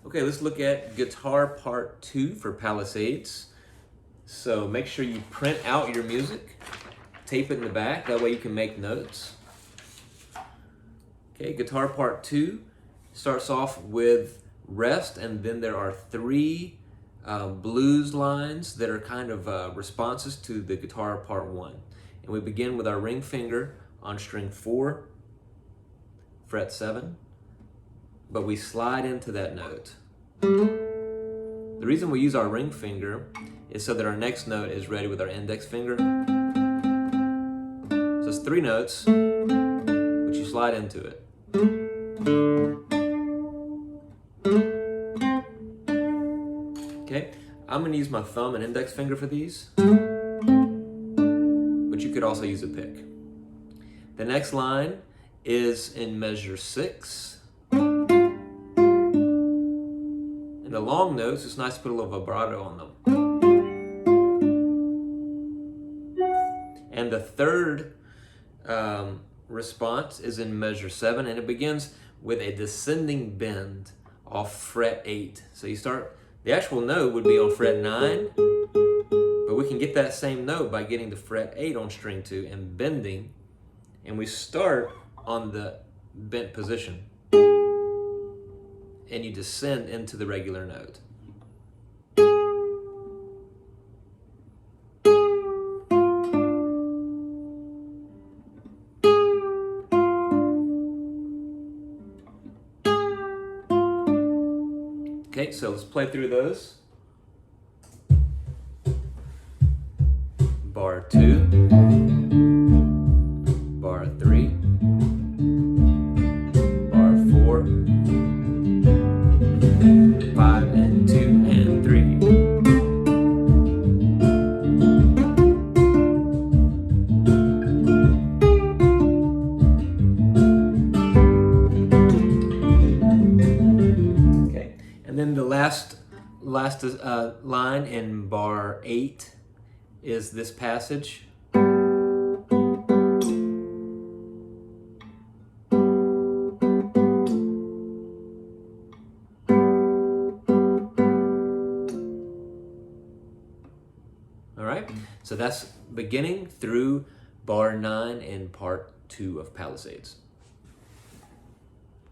Okay, let's look at guitar part 2 for Palisades. So make sure you print out your music, tape it in the back, that way you can make notes. Okay, guitar part 2 starts off with rest, and then there are 3 blues lines that are kind of responses to the guitar part 1. And we begin with our ring finger on string 4, fret 7, but we slide into that note. The reason we use our ring finger is so that our next note is ready with our index finger. So it's 3 notes, but you slide into it. Okay, I'm going to use my thumb and index finger for these, but you could also use a pick. The next line is in measure 6. And the long notes, it's nice to put a little vibrato on them. And the third response is in measure 7, and it begins with a descending bend off fret 8. So you start, the actual note would be on fret 9, but we can get that same note by getting to fret 8 on string 2 and bending, and we start on the bent position, and you descend into the regular note. Okay, so let's play through those. Bar 2, bar 3, bar 4, 5 and 2 and 3. Okay, and then the last line in bar 8 is this passage. All right, so that's beginning through bar 9 in part 2 of Palisades.